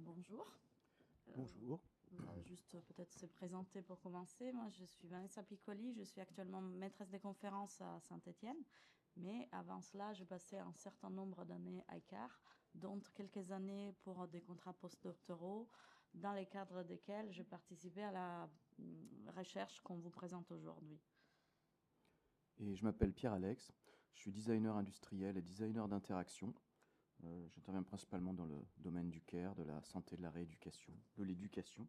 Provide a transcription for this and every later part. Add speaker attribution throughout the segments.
Speaker 1: Bonjour.
Speaker 2: Bonjour.
Speaker 1: Juste peut-être se présenter pour commencer. Moi, je suis Vanessa Piccoli. Je suis actuellement maîtresse des conférences à Saint-Étienne. Mais avant cela, j'ai passé un certain nombre d'années à ICAR, dont quelques années pour des contrats postdoctoraux, dans les cadres desquels j'ai participé à la recherche qu'on vous présente aujourd'hui.
Speaker 2: Et je m'appelle Pierre-Alex. Je suis designer industriel et designer d'interaction. J'interviens principalement dans le domaine du care, de la santé, de la rééducation, de l'éducation.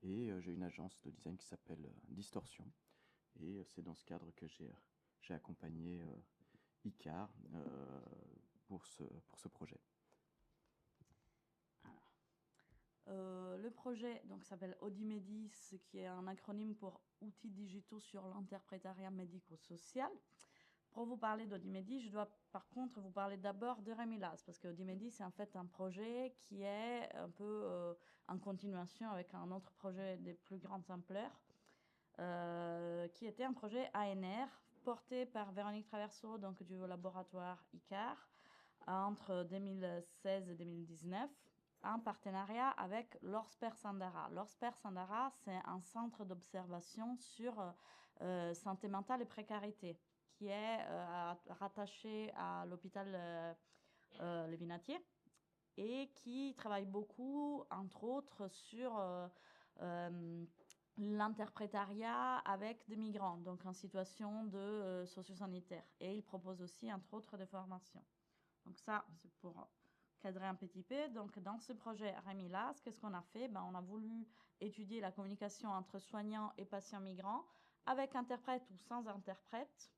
Speaker 2: Et j'ai une agence de design qui s'appelle Distorsion. Et c'est dans ce cadre que j'ai accompagné ICAR pour ce projet.
Speaker 1: Le projet donc s'appelle Audimedi, ce qui est un acronyme pour Outils digitaux sur l'interprétariat médico-social. Pour vous parler d'Audimedi, je dois par contre vous parler d'abord de Remilaz, parce que Audimedi, c'est en fait un projet qui est un peu en continuation avec un autre projet de plus grande ampleur, qui était un projet ANR porté par Véronique Traverso, donc du laboratoire ICAR, entre 2016 et 2019, en partenariat avec l'Orsper Sandara. L'Orsper Sandara, c'est un centre d'observation sur santé mentale et précarité, qui est rattaché à l'hôpital Lévinatier et qui travaille beaucoup, entre autres, sur l'interprétariat avec des migrants, donc en situation de socio-sanitaire. Et il propose aussi, entre autres, des formations. Donc ça, c'est pour cadrer un petit peu. Donc dans ce projet Remilaz, qu'est-ce qu'on a fait? On a voulu étudier la communication entre soignants et patients migrants, avec interprète ou sans interprète.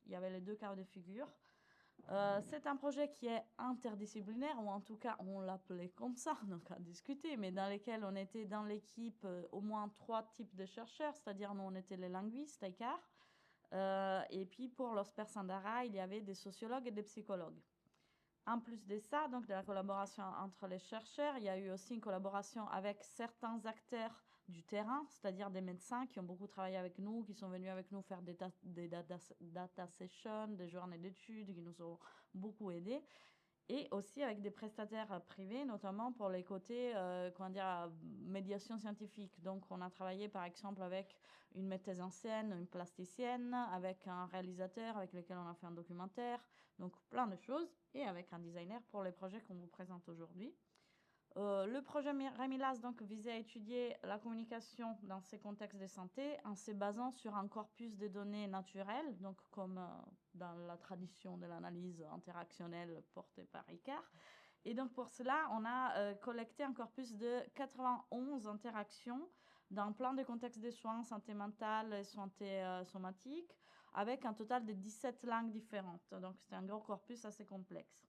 Speaker 1: Il y avait les deux cas de figure. C'est un projet qui est interdisciplinaire, ou en tout cas on l'appelait comme ça, donc à discuter, mais dans lequel on était dans l'équipe au moins 3 types de chercheurs, c'est-à-dire nous on était les linguistes à ICAR, et puis pour l'Osper Sandara, il y avait des sociologues et des psychologues. En plus de ça, donc de la collaboration entre les chercheurs, il y a eu aussi une collaboration avec certains acteurs du terrain, c'est-à-dire des médecins qui ont beaucoup travaillé avec nous, qui sont venus avec nous faire des data sessions, des journées d'études, qui nous ont beaucoup aidés. Et aussi avec des prestataires privés, notamment pour les côtés, médiation scientifique. Donc, on a travaillé, par exemple, avec une metteuse en scène, une plasticienne, avec un réalisateur avec lequel on a fait un documentaire. Donc, plein de choses. Et avec un designer pour les projets qu'on vous présente aujourd'hui. Le projet Remilaz donc visait à étudier la communication dans ces contextes de santé en se basant sur un corpus de données naturelles, donc comme dans la tradition de l'analyse interactionnelle portée par ICAR. Et donc pour cela, on a collecté un corpus de 91 interactions dans plein de contextes de soins, santé mentale et santé somatique, avec un total de 17 langues différentes. Donc c'était un gros corpus assez complexe.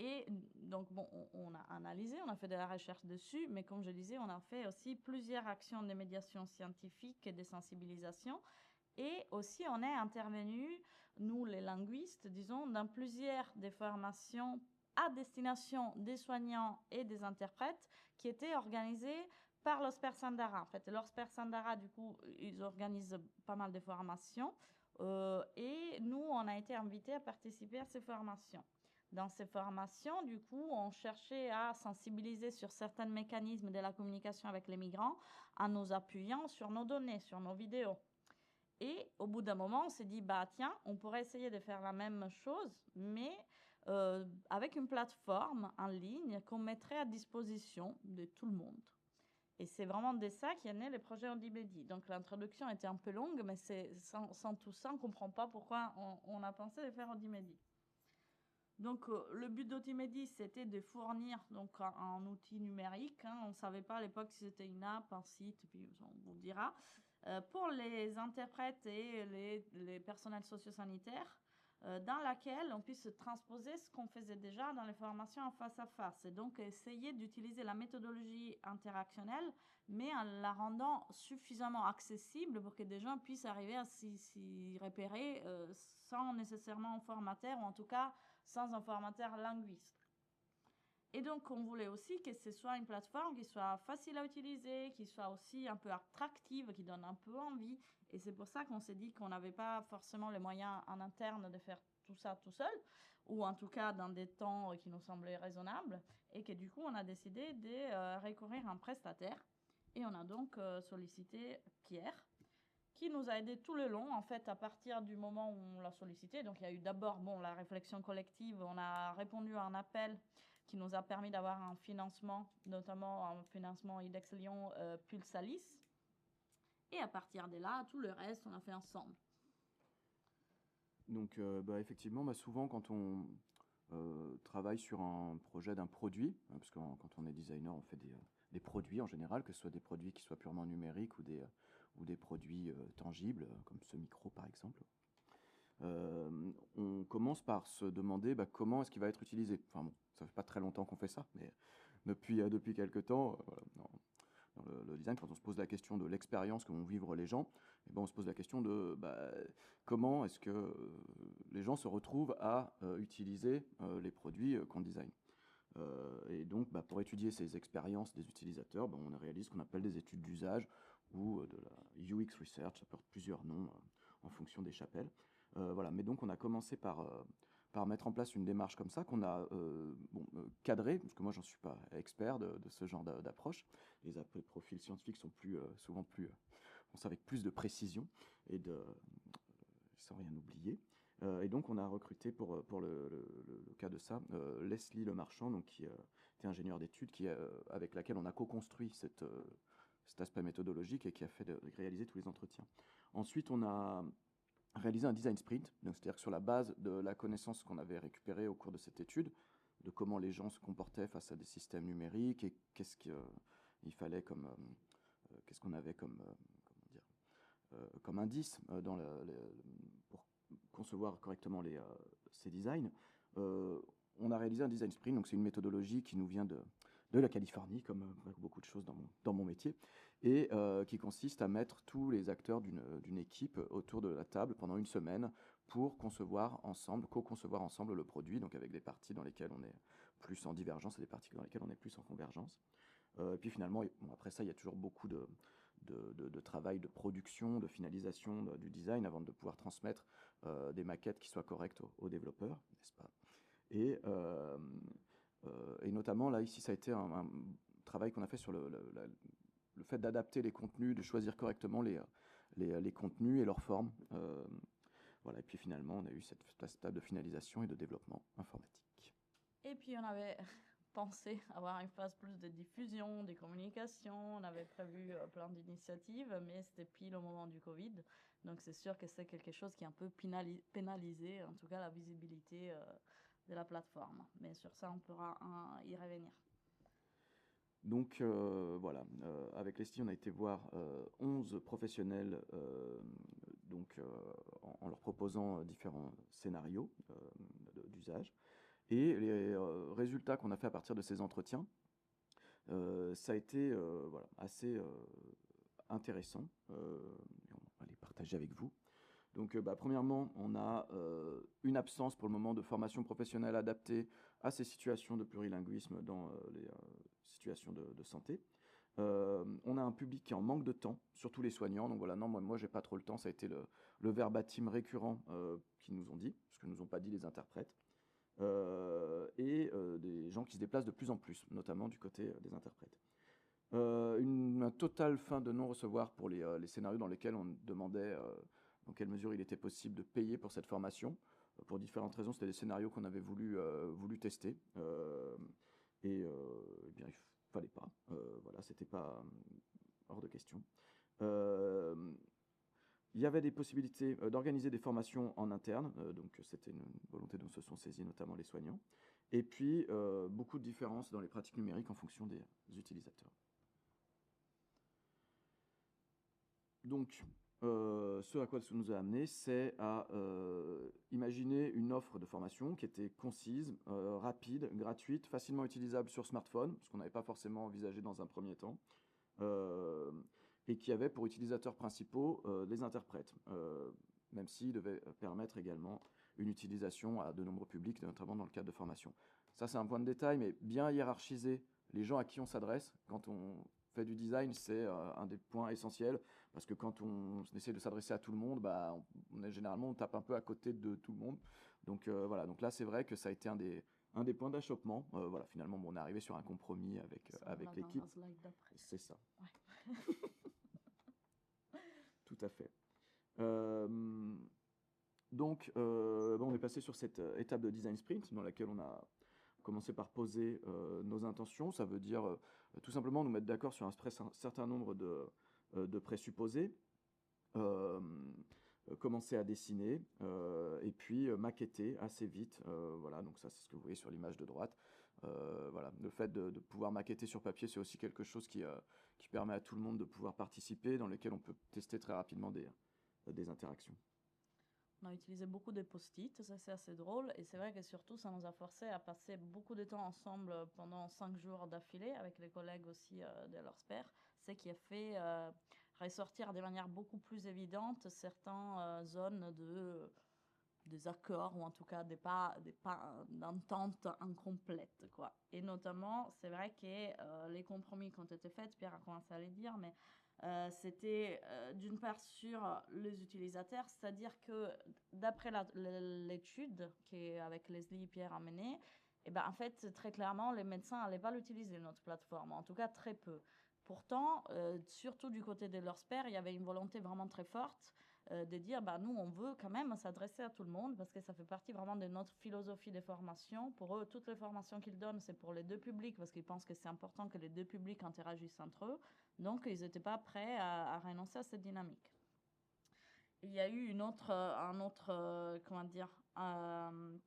Speaker 1: Et donc, on a analysé, on a fait de la recherche dessus, mais comme je disais, on a fait aussi plusieurs actions de médiation scientifique et de sensibilisation. Et aussi, on est intervenu, nous les linguistes, disons, dans plusieurs des formations à destination des soignants et des interprètes qui étaient organisées par l'Osper Sandara. En fait, l'Osper Sandara, du coup, ils organisent pas mal de formations. Et nous, on a été invités à participer à ces formations. Dans ces formations, du coup, on cherchait à sensibiliser sur certains mécanismes de la communication avec les migrants en nous appuyant sur nos données, sur nos vidéos. Et au bout d'un moment, on s'est dit, tiens, on pourrait essayer de faire la même chose, mais avec une plateforme en ligne qu'on mettrait à disposition de tout le monde. Et c'est vraiment de ça qu'est né le projet Audimedi. Donc l'introduction était un peu longue, mais sans tout ça, on ne comprend pas pourquoi on a pensé de faire Audimedi. Donc, le but d'Audimedi, c'était de fournir donc, un outil numérique. On ne savait pas à l'époque si c'était une app, un site, puis on vous dira. Pour les interprètes et les personnels sociosanitaires, dans laquelle on puisse transposer ce qu'on faisait déjà dans les formations en face à face. Et donc, essayer d'utiliser la méthodologie interactionnelle, mais en la rendant suffisamment accessible pour que des gens puissent arriver à s'y repérer sans nécessairement un formateur, ou en tout cas sans un formateur linguiste. Et donc, on voulait aussi que ce soit une plateforme qui soit facile à utiliser, qui soit aussi un peu attractive, qui donne un peu envie. Et c'est pour ça qu'on s'est dit qu'on n'avait pas forcément les moyens en interne de faire tout ça tout seul, ou en tout cas dans des temps qui nous semblaient raisonnables, et que du coup, on a décidé de recourir à un prestataire. Et on a donc sollicité Pierre, qui nous a aidés tout le long, en fait, à partir du moment où on l'a sollicité. Donc, il y a eu d'abord la réflexion collective. On a répondu à un appel qui nous a permis d'avoir un financement, notamment un financement IDEX Lyon Pulsalis. Et à partir de là, tout le reste, on a fait ensemble.
Speaker 2: Donc, effectivement, souvent, quand on travaille sur un projet d'un produit, parce que quand on est designer, on fait des produits en général, que ce soit des produits qui soient purement numériques ou des produits tangibles, comme ce micro par exemple. On commence par se demander comment est-ce qu'il va être utilisé. Enfin bon, ça fait pas très longtemps qu'on fait ça, mais depuis quelques temps, dans le design, quand on se pose la question de l'expérience que vont vivre les gens, on se pose la question de comment est-ce que les gens se retrouvent à utiliser les produits qu'on design. Et donc, pour étudier ces expériences des utilisateurs, on réalise ce qu'on appelle des études d'usage ou de la UX Research, ça porte plusieurs noms en fonction des chapelles. Voilà. Mais donc, on a commencé par mettre en place une démarche comme ça, qu'on a cadrée, parce que moi, j'en suis pas expert de ce genre d'approche. Les profils scientifiques sont souvent plus, avec plus de précision et sans rien oublier. Et donc, on a recruté pour le cas de ça Leslie Lemarchand, donc, qui était ingénieur d'études, avec laquelle on a co-construit cet aspect méthodologique et qui a fait réaliser tous les entretiens. Ensuite, on a réalisé un design sprint, c'est-à-dire que sur la base de la connaissance qu'on avait récupérée au cours de cette étude, de comment les gens se comportaient face à des systèmes numériques et qu'est-ce qu'il fallait qu'est-ce qu'on avait comme indice pour concevoir correctement ces designs. On a réalisé un design sprint, donc c'est une méthodologie qui nous vient de la Californie, comme beaucoup de choses dans mon métier, et qui consiste à mettre tous les acteurs d'une équipe autour de la table pendant une semaine pour co-concevoir ensemble le produit, donc avec des parties dans lesquelles on est plus en divergence et des parties dans lesquelles on est plus en convergence. Et puis finalement, après ça, il y a toujours beaucoup de travail de production, de finalisation du design avant de pouvoir transmettre des maquettes qui soient correctes aux développeurs, n'est-ce pas? Et notamment, là, ici, ça a été un travail qu'on a fait sur le fait d'adapter les contenus, de choisir correctement les contenus et leur forme. Voilà. Et puis finalement, on a eu cette stade de finalisation et de développement informatique.
Speaker 1: Et puis on avait pensé avoir une phase plus de diffusion, de communication. On avait prévu plein d'initiatives, mais c'était pile au moment du Covid. Donc c'est sûr que c'est quelque chose qui est un peu pénalisé, en tout cas la visibilité de la plateforme. Mais sur ça, on pourra y revenir.
Speaker 2: Donc voilà, avec Leslie, on a été voir 11 professionnels en leur proposant différents scénarios d'usage. Et les résultats qu'on a fait à partir de ces entretiens, ça a été assez intéressant. On va les partager avec vous. Donc, premièrement, on a une absence pour le moment de formation professionnelle adaptée à ces situations de plurilinguisme dans les situations de santé. On a un public qui est en manque de temps, surtout les soignants. Donc voilà, non, moi j'ai pas trop le temps. Ça a été le verbatim récurrent qu'ils nous ont dit, ce que nous ont pas dit les interprètes. Et des gens qui se déplacent de plus en plus, notamment du côté des interprètes. Une totale fin de non-recevoir pour les scénarios dans lesquels on demandait dans quelle mesure il était possible de payer pour cette formation. Pour différentes raisons, c'était des scénarios qu'on avait voulu tester. Et bien, il fallait pas. Voilà, c'était pas hors de question. Il y avait des possibilités d'organiser des formations en interne, donc c'était une volonté dont se sont saisis notamment les soignants. Et puis, beaucoup de différences dans les pratiques numériques en fonction des utilisateurs. Donc, ce à quoi ça nous a amené, c'est à imaginer une offre de formation qui était concise, rapide, gratuite, facilement utilisable sur smartphone, ce qu'on n'avait pas forcément envisagé dans un premier temps, et qui avait pour utilisateurs principaux les interprètes, même s'il devait permettre également une utilisation à de nombreux publics, notamment dans le cadre de formation. Ça, c'est un point de détail, mais bien hiérarchiser les gens à qui on s'adresse quand on fait du design, c'est un des points essentiels, parce que quand on essaie de s'adresser à tout le monde, bah, généralement, on tape un peu à côté de tout le monde. Donc voilà, donc là, c'est vrai que ça a été un des points d'achoppement. Voilà, finalement, bon, on est arrivé sur un compromis avec l'équipe. C'est ça.
Speaker 1: Ouais.
Speaker 2: Tout à fait. Donc, on est passé sur cette étape de design sprint dans laquelle on a commencé par poser nos intentions. Ça veut dire tout simplement nous mettre d'accord sur un certain nombre de présupposés, commencer à dessiner et puis maqueter assez vite. Voilà, donc ça c'est ce que vous voyez sur l'image de droite. Voilà, le fait de pouvoir maqueter sur papier, c'est aussi quelque chose qui permet à tout le monde de pouvoir participer, dans lequel on peut tester très rapidement des interactions.
Speaker 1: On a utilisé beaucoup de post-it, ça c'est assez drôle, et c'est vrai que surtout ça nous a forcé à passer beaucoup de temps ensemble pendant 5 jours d'affilée avec les collègues aussi de l'ORSPER, ce qui a fait ressortir de manière beaucoup plus évidente certaines zones des accords, ou en tout cas des pas d'entente incomplète, quoi. Et notamment, c'est vrai que les compromis qui ont été faits, Pierre a commencé à les dire, mais c'était d'une part sur les utilisateurs, c'est-à-dire que d'après l'étude qu'avec Leslie et Pierre a menée, et ben, en fait, très clairement, les médecins n'allaient pas l'utiliser, notre plateforme, en tout cas très peu. Pourtant, surtout du côté de l'ORSPER, il y avait une volonté vraiment très forte de dire, bah, nous, on veut quand même s'adresser à tout le monde parce que ça fait partie vraiment de notre philosophie de formation. Pour eux, toutes les formations qu'ils donnent, c'est pour les deux publics parce qu'ils pensent que c'est important que les deux publics interagissent entre eux. Donc, ils n'étaient pas prêts à renoncer à cette dynamique. Il y a eu un autre comment dire,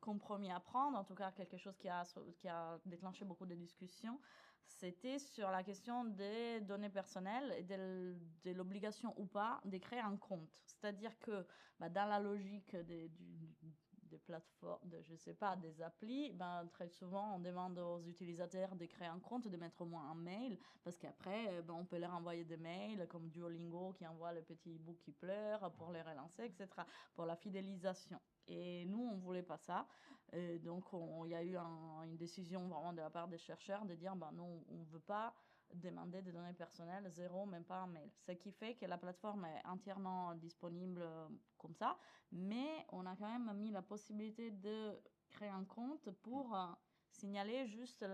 Speaker 1: compromis à prendre, en tout cas quelque chose qui a déclenché beaucoup de discussions. C'était sur la question des données personnelles et de l'obligation ou pas de créer un compte. C'est-à-dire que bah, dans la logique des plateformes, je sais pas, des applis, ben, très souvent on demande aux utilisateurs de créer un compte, de mettre au moins un mail, parce qu'après ben, on peut leur envoyer des mails comme Duolingo qui envoie le petit e-book qui pleure pour les relancer, etc., pour la fidélisation. Et nous, on ne voulait pas ça. Et donc, il y a eu une décision vraiment de la part des chercheurs de dire, ben, non, on ne veut pas demander des données personnelles, zéro, même pas un mail. Ce qui fait que la plateforme est entièrement disponible comme ça, mais on a quand même mis la possibilité de créer un compte pour signaler juste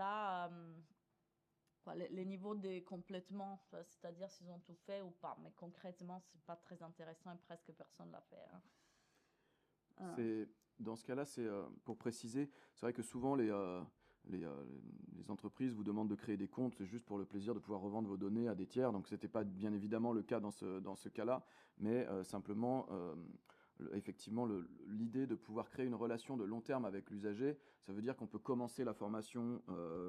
Speaker 1: les niveaux de complètement, c'est-à-dire s'ils ont tout fait ou pas. Mais concrètement, c'est pas très intéressant et presque personne l'a fait.
Speaker 2: Dans ce cas-là, c'est pour préciser, c'est vrai que souvent les entreprises vous demandent de créer des comptes juste pour le plaisir de pouvoir revendre vos données à des tiers. Donc, ce n'était pas bien évidemment le cas dans ce cas-là, mais simplement, effectivement, l'idée de pouvoir créer une relation de long terme avec l'usager, ça veut dire qu'on peut commencer la formation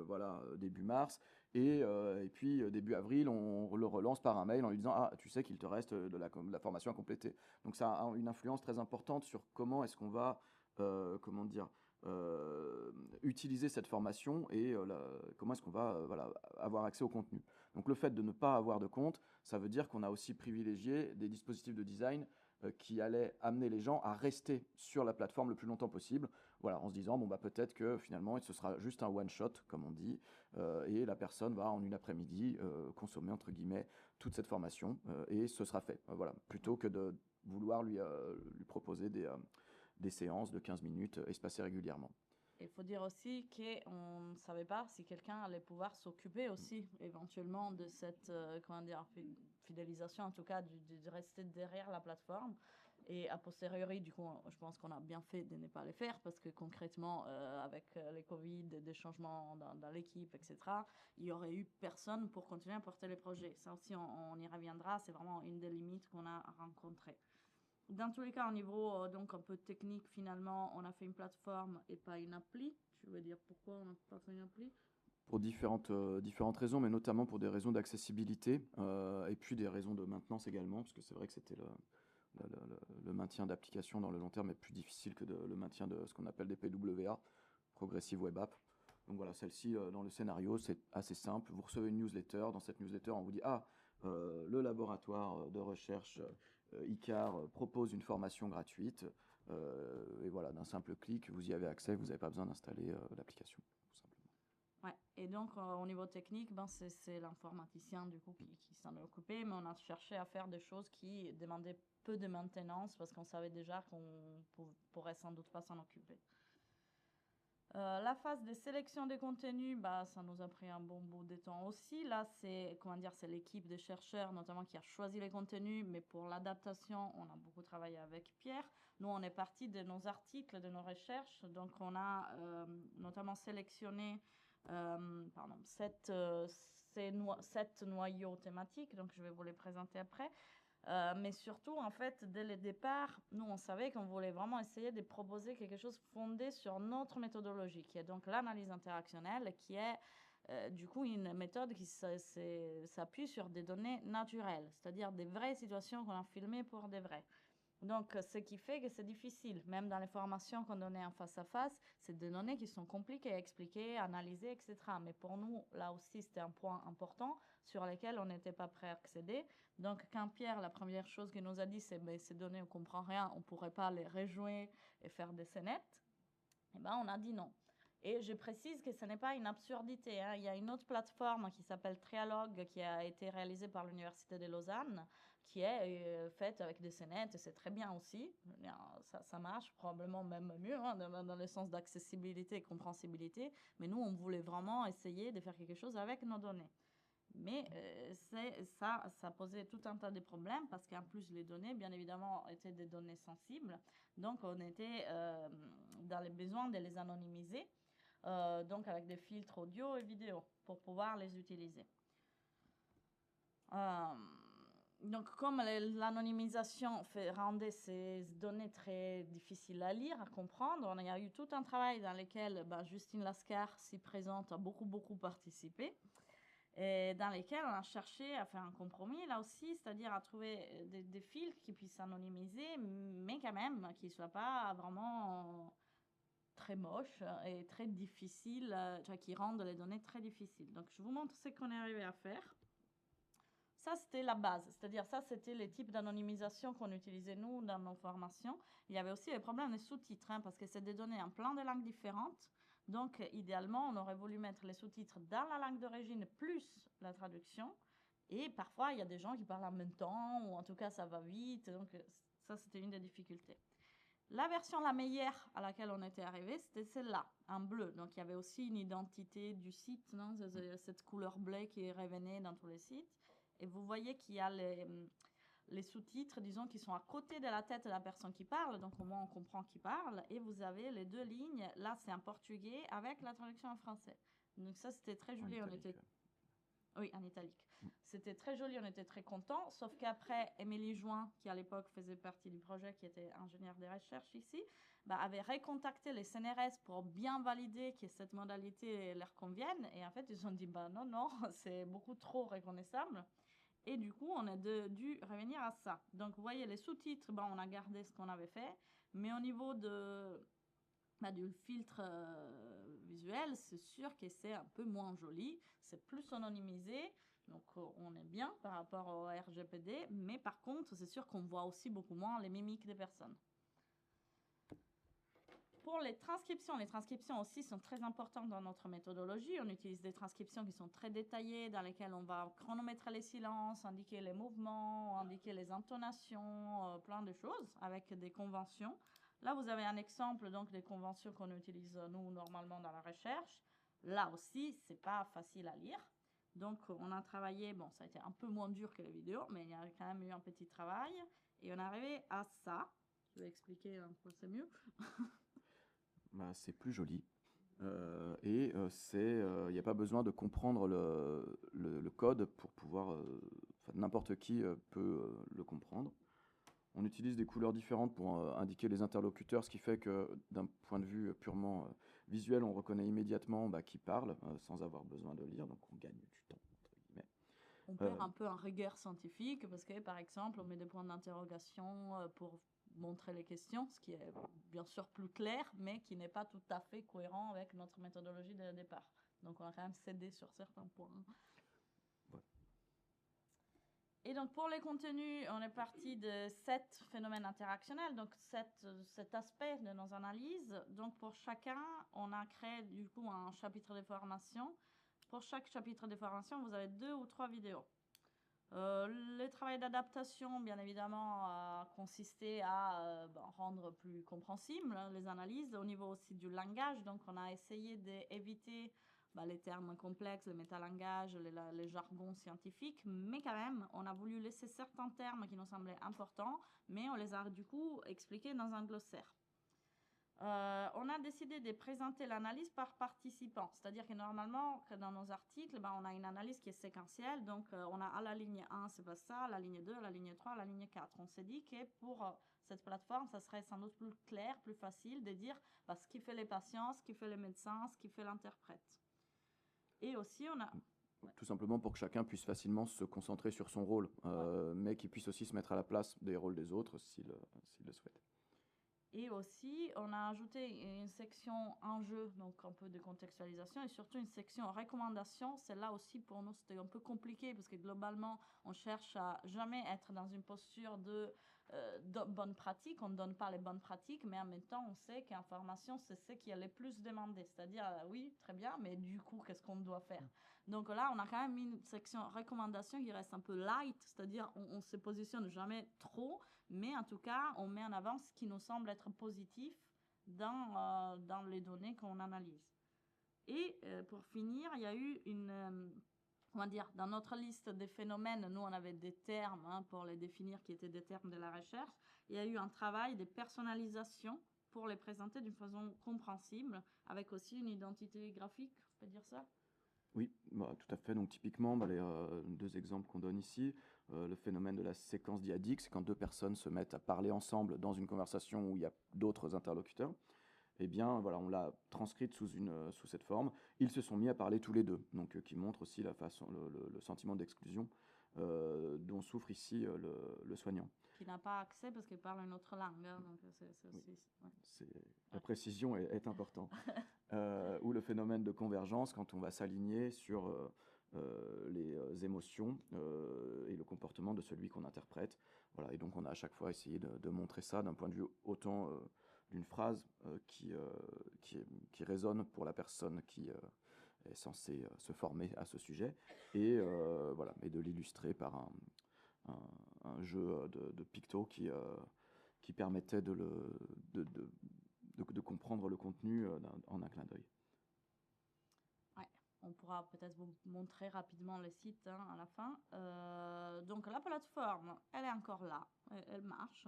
Speaker 2: voilà, début mars, et puis début avril, on le relance par un mail en lui disant « Ah, tu sais qu'il te reste de la formation à compléter ». Donc, ça a une influence très importante sur comment est-ce qu'on va comment dire, utiliser cette formation et comment est-ce qu'on va voilà, avoir accès au contenu. Donc le fait de ne pas avoir de compte, ça veut dire qu'on a aussi privilégié des dispositifs de design qui allaient amener les gens à rester sur la plateforme le plus longtemps possible, voilà, en se disant bon bah peut-être que finalement ce sera juste un one shot comme on dit, et la personne va en une après-midi consommer entre guillemets toute cette formation et ce sera fait, voilà, plutôt que de vouloir lui proposer des séances de 15 minutes espacées régulièrement.
Speaker 1: Il faut dire aussi qu'on ne savait pas si quelqu'un allait pouvoir s'occuper aussi éventuellement de cette comment dire, fidélisation, en tout cas de rester derrière la plateforme. Et a posteriori, du coup, je pense qu'on a bien fait de ne pas les faire parce que concrètement, avec les Covid, des changements dans l'équipe, etc., il n'y aurait eu personne pour continuer à porter les projets. Ça aussi, on y reviendra. C'est vraiment une des limites qu'on a rencontrées. Dans tous les cas, au niveau donc un peu technique, finalement, on a fait une plateforme et pas une appli. Tu veux dire pourquoi on n'a pas fait une appli?
Speaker 2: Pour différentes raisons, mais notamment pour des raisons d'accessibilité et puis des raisons de maintenance également, parce que c'est vrai que c'était le maintien d'applications dans le long terme est plus difficile que le maintien de ce qu'on appelle des PWA, Progressive Web App. Donc voilà, celle-ci, dans le scénario, c'est assez simple. Vous recevez une newsletter. Dans cette newsletter, on vous dit « Ah, le laboratoire de recherche ICAR propose une formation gratuite. » Et voilà, d'un simple clic, vous y avez accès. Vous n'avez pas besoin d'installer l'application, tout simplement.
Speaker 1: Ouais. Et donc, au niveau technique, ben, c'est l'informaticien du coup qui s'en est occupé, mais on a cherché à faire des choses qui demandaient peu de maintenance parce qu'on savait déjà qu'on pourrait sans doute pas s'en occuper. La phase de sélection des contenus, bah, ça nous a pris un bon bout de temps aussi. Là, c'est l'équipe de chercheurs notamment qui a choisi les contenus, mais pour l'adaptation, on a beaucoup travaillé avec Pierre. Nous, on est parti de nos articles, de nos recherches, donc on a notamment sélectionné 7 noyaux thématiques, donc je vais vous les présenter après. Mais surtout, en fait, dès le départ, nous, on savait qu'on voulait vraiment essayer de proposer quelque chose fondé sur notre méthodologie, qui est donc l'analyse interactionnelle, qui est du coup une méthode qui s'appuie sur des données naturelles, c'est-à-dire des vraies situations qu'on a filmées pour des vraies. Donc, ce qui fait que c'est difficile, même dans les formations qu'on donnait en face à face, c'est des données qui sont compliquées à expliquer, à analyser, etc. Mais pour nous, là aussi, c'était un point important sur lequel on n'était pas prêt à accéder. Donc, quand Pierre, la première chose qu'il nous a dit, c'est mais ces données, on ne comprend rien, on ne pourrait pas les rejouer et faire des scénettes, eh ben, on a dit non. Et je précise que ce n'est pas une absurdité, hein. Il y a une autre plateforme qui s'appelle Trialogue qui a été réalisée par l'Université de Lausanne, qui est faite avec des scénettes, et c'est très bien aussi. Ça marche probablement même mieux, hein, dans le sens d'accessibilité et compréhensibilité. Mais nous, on voulait vraiment essayer de faire quelque chose avec nos données. Mais ça posait tout un tas de problèmes parce qu'en plus, les données, bien évidemment, étaient des données sensibles. Donc, on était dans les besoins de les anonymiser, donc avec des filtres audio et vidéo pour pouvoir les utiliser. Donc, comme l'anonymisation rendait ces données très difficiles à lire, à comprendre, on a eu tout un travail dans lequel Justine Lascar, si présente, a beaucoup participé. Et dans lesquels on a cherché à faire un compromis, là aussi, c'est-à-dire à trouver des filtres qui puissent anonymiser, mais quand même qui ne soient pas vraiment très moches et très difficiles, qui rendent les données très difficiles. Donc, je vous montre ce qu'on est arrivé à faire. Ça, c'était la base, c'est-à-dire ça, c'était les types d'anonymisation qu'on utilisait, nous, dans nos formations. Il y avait aussi les problèmes des sous-titres, hein, parce que c'est des données en plein de langues différentes. Donc, idéalement, on aurait voulu mettre les sous-titres dans la langue d'origine plus la traduction. Et parfois, il y a des gens qui parlent en même temps, ou en tout cas, ça va vite. Donc, ça, c'était une des difficultés. La version la meilleure à laquelle on était arrivé, c'était celle-là, en bleu. Donc, il y avait aussi une identité du site, non, cette couleur bleue qui revenait dans tous les sites. Et vous voyez qu'il y a les sous-titres, disons, qui sont à côté de la tête de la personne qui parle, donc au moins on comprend qui parle, et vous avez les deux lignes, là c'est en portugais avec la traduction en français. Donc ça c'était très joli, Oui, en italique. C'était très joli, on était très contents, sauf qu'après, Émilie Join, qui à l'époque faisait partie du projet, qui était ingénieure de recherche ici, avait recontacté les CNRS pour bien valider que cette modalité leur convienne, et en fait ils ont dit non, c'est beaucoup trop reconnaissable. Et du coup, on a dû revenir à ça. Donc, vous voyez, les sous-titres, on a gardé ce qu'on avait fait. Mais au niveau du filtre visuel, c'est sûr que c'est un peu moins joli. C'est plus anonymisé. Donc, on est bien par rapport au RGPD. Mais par contre, c'est sûr qu'on voit aussi beaucoup moins les mimiques des personnes. Pour les transcriptions aussi sont très importantes dans notre méthodologie. On utilise des transcriptions qui sont très détaillées, dans lesquelles on va chronométrer les silences, indiquer les mouvements, indiquer les intonations, plein de choses avec des conventions. Là, vous avez un exemple donc des conventions qu'on utilise nous normalement dans la recherche. Là aussi, c'est pas facile à lire. Donc, on a travaillé, ça a été un peu moins dur que les vidéos, mais il y a quand même eu un petit travail. Et on est arrivé à ça. Je vais expliquer un peu, c'est mieux.
Speaker 2: C'est plus joli. Il n'y a pas besoin de comprendre le code pour pouvoir... n'importe qui peut le comprendre. On utilise des couleurs différentes pour indiquer les interlocuteurs, ce qui fait que d'un point de vue purement visuel, on reconnaît immédiatement qui parle sans avoir besoin de lire, donc on gagne du temps, entre guillemets.
Speaker 1: On perd un peu en rigueur scientifique parce que, par exemple, on met des points d'interrogation pour montrer les questions, ce qui est bien sûr plus clair, mais qui n'est pas tout à fait cohérent avec notre méthodologie de départ. Donc, on a quand même cédé sur certains points.
Speaker 2: Ouais.
Speaker 1: Et donc, pour les contenus, on est parti de 7 phénomènes interactionnels, donc cet aspect de nos analyses. Donc, pour chacun, on a créé du coup un chapitre de formation. Pour chaque chapitre de formation, vous avez 2 ou 3 vidéos. Le travail d'adaptation, bien évidemment, a consisté à rendre plus compréhensibles les analyses au niveau aussi du langage. Donc, on a essayé d'éviter les termes complexes, le métalangage, les jargons scientifiques, mais quand même, on a voulu laisser certains termes qui nous semblaient importants, mais on les a du coup expliqués dans un glossaire. On a décidé de présenter l'analyse par participant, c'est-à-dire que normalement, dans nos articles, on a une analyse qui est séquentielle, donc on a à la ligne 1, c'est pas ça, à la ligne 2, à la ligne 3, à la ligne 4. On s'est dit que pour cette plateforme, ça serait sans doute plus clair, plus facile de dire ce qui fait les patients, ce qui fait les médecins, ce qui fait l'interprète. Et aussi, on a...
Speaker 2: Tout simplement pour que chacun puisse facilement se concentrer sur son rôle, mais qu'il puisse aussi se mettre à la place des rôles des autres s'il le souhaite.
Speaker 1: Et aussi, on a ajouté une section enjeu, donc un peu de contextualisation, et surtout une section recommandation. Celle-là aussi, pour nous, c'était un peu compliqué, parce que globalement, on cherche à jamais être dans une posture de bonne pratique. On ne donne pas les bonnes pratiques, mais en même temps, on sait qu'en formation, c'est ce qui est le plus demandé. C'est-à-dire, oui, très bien, mais du coup, qu'est-ce qu'on doit faire? Donc là, on a quand même mis une section recommandation qui reste un peu light, c'est-à-dire on se positionne jamais trop, mais en tout cas, on met en avant ce qui nous semble être positif dans les données qu'on analyse. Et pour finir, il y a eu dans notre liste des phénomènes, nous on avait des termes pour les définir qui étaient des termes de la recherche. Il y a eu un travail de personnalisation pour les présenter d'une façon compréhensible, avec aussi une identité graphique, on peut dire ça?
Speaker 2: Oui, tout à fait. Donc typiquement, les 2 exemples qu'on donne ici, le phénomène de la séquence dyadique, c'est quand 2 personnes se mettent à parler ensemble dans une conversation où il y a d'autres interlocuteurs. Eh bien, voilà, on l'a transcrite sous cette forme. Ils se sont mis à parler tous les deux, donc qui montre aussi le sentiment d'exclusion dont souffre ici le soignant.
Speaker 1: Qui n'a pas accès parce qu'il parle une autre langue. Donc c'est aussi,
Speaker 2: la précision est importante. Ou le phénomène de convergence, quand on va s'aligner sur les émotions et le comportement de celui qu'on interprète. Voilà, et donc on a à chaque fois essayé de montrer ça d'un point de vue autant d'une phrase qui résonne pour la personne qui est censée se former à ce sujet, et de l'illustrer par un jeu de pictos qui permettait de comprendre le contenu en un clin d'œil.
Speaker 1: On pourra peut-être vous montrer rapidement le site à la fin. Donc la plateforme, elle est encore là, elle marche.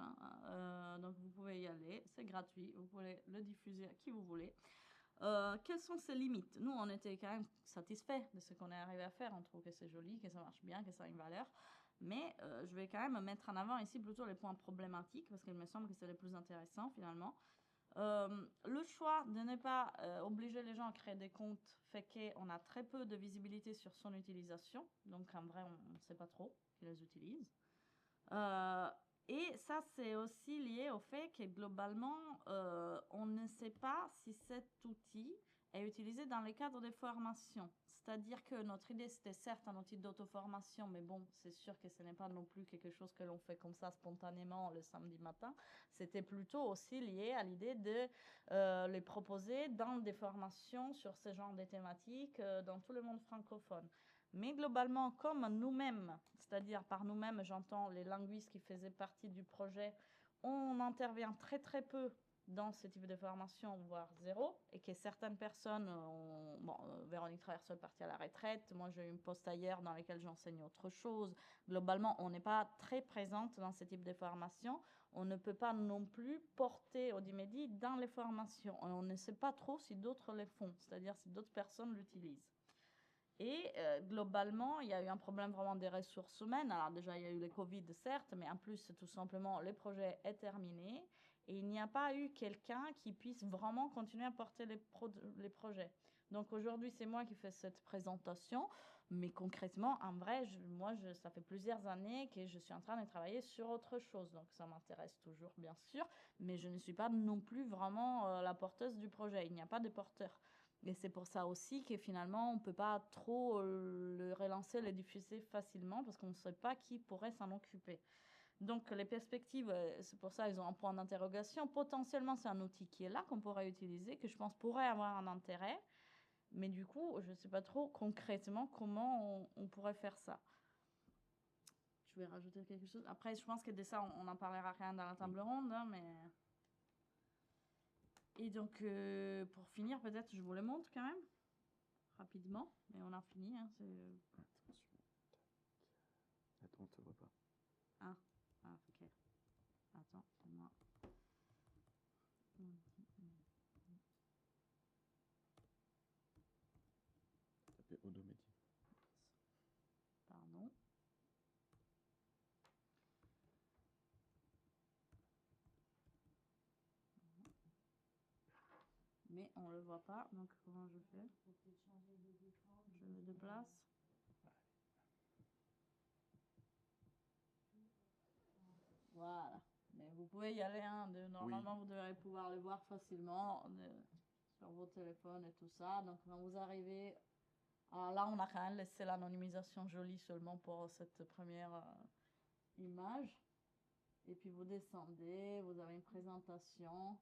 Speaker 1: Donc vous pouvez y aller, c'est gratuit, vous pouvez le diffuser à qui vous voulez. Quelles sont ses limites? Nous, on était quand même satisfaits de ce qu'on est arrivé à faire. On trouve que c'est joli, que ça marche bien, que ça a une valeur. Mais je vais quand même mettre en avant ici plutôt les points problématiques, parce qu'il me semble que c'est les plus intéressants finalement. Le choix de ne pas obliger les gens à créer des comptes fait qu'on a très peu de visibilité sur son utilisation. Donc en vrai, on ne sait pas trop qui les utilise. Et ça, c'est aussi lié au fait que globalement, on ne sait pas si cet outil est utilisé dans le cadre des formations. C'est-à-dire que notre idée, c'était certes un outil d'auto-formation, mais bon, c'est sûr que ce n'est pas non plus quelque chose que l'on fait comme ça spontanément le samedi matin. C'était plutôt aussi lié à l'idée de les proposer dans des formations sur ce genre de thématiques dans tout le monde francophone. Mais globalement, comme nous-mêmes, c'est-à-dire par nous-mêmes, j'entends les linguistes qui faisaient partie du projet, on intervient très très peu dans ce type de formation, voire zéro, et que certaines personnes, Véronique Traversol est partie à la retraite, moi j'ai eu une poste ailleurs dans laquelle j'enseigne autre chose. Globalement, on n'est pas très présente dans ce type de formation. On ne peut pas non plus porter Audimédy dans les formations. On ne sait pas trop si d'autres le font, c'est-à-dire si d'autres personnes l'utilisent. Et globalement, il y a eu un problème vraiment des ressources humaines. Alors déjà, il y a eu le Covid, certes, mais en plus, tout simplement, le projet est terminé. Et il n'y a pas eu quelqu'un qui puisse vraiment continuer à porter les projets. Donc aujourd'hui, c'est moi qui fais cette présentation. Mais concrètement, en vrai, ça fait plusieurs années que je suis en train de travailler sur autre chose. Donc ça m'intéresse toujours, bien sûr. Mais je ne suis pas non plus vraiment la porteuse du projet. Il n'y a pas de porteur. Et c'est pour ça aussi que finalement, on ne peut pas trop le relancer, le diffuser facilement parce qu'on ne sait pas qui pourrait s'en occuper. Donc, les perspectives, c'est pour ça ils ont un point d'interrogation. Potentiellement, c'est un outil qui est là, qu'on pourrait utiliser, que je pense pourrait avoir un intérêt. Mais du coup, je ne sais pas trop concrètement comment on pourrait faire ça. Je vais rajouter quelque chose. Après, je pense que de ça, on n'en parlera rien dans la table ronde, hein, mais... Et donc, pour finir, peut-être, je vous le montre quand même, rapidement. Mais on a fini, hein,
Speaker 2: Attention. Attends, on te voit pas.
Speaker 1: Ah, ok. Attends, c'est moi.
Speaker 2: Tapez Odomédia.
Speaker 1: Pardon. Mais on le voit pas, donc comment je fais? Je le déplace. Voilà. Mais vous pouvez y aller, hein, normalement vous devrez pouvoir le voir facilement sur vos téléphones et tout ça. Donc quand vous arrivez, alors là on a quand même laissé l'anonymisation jolie seulement pour cette première image. Et puis vous descendez, vous avez une présentation,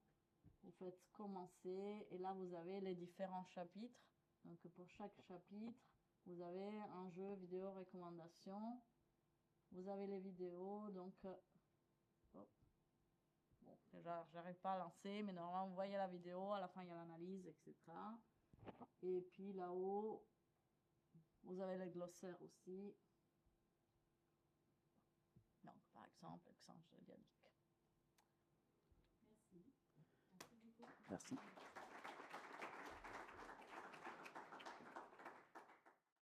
Speaker 1: vous faites commencer et là vous avez les différents chapitres. Donc pour chaque chapitre, vous avez un jeu vidéo recommandation. Vous avez les vidéos, donc bon, déjà j'arrive pas à lancer, mais normalement vous voyez la vidéo, à la fin il y a l'analyse, etc. Et puis là-haut, vous avez les glossaires aussi. Donc par exemple, Exchange Diadique.
Speaker 2: Merci.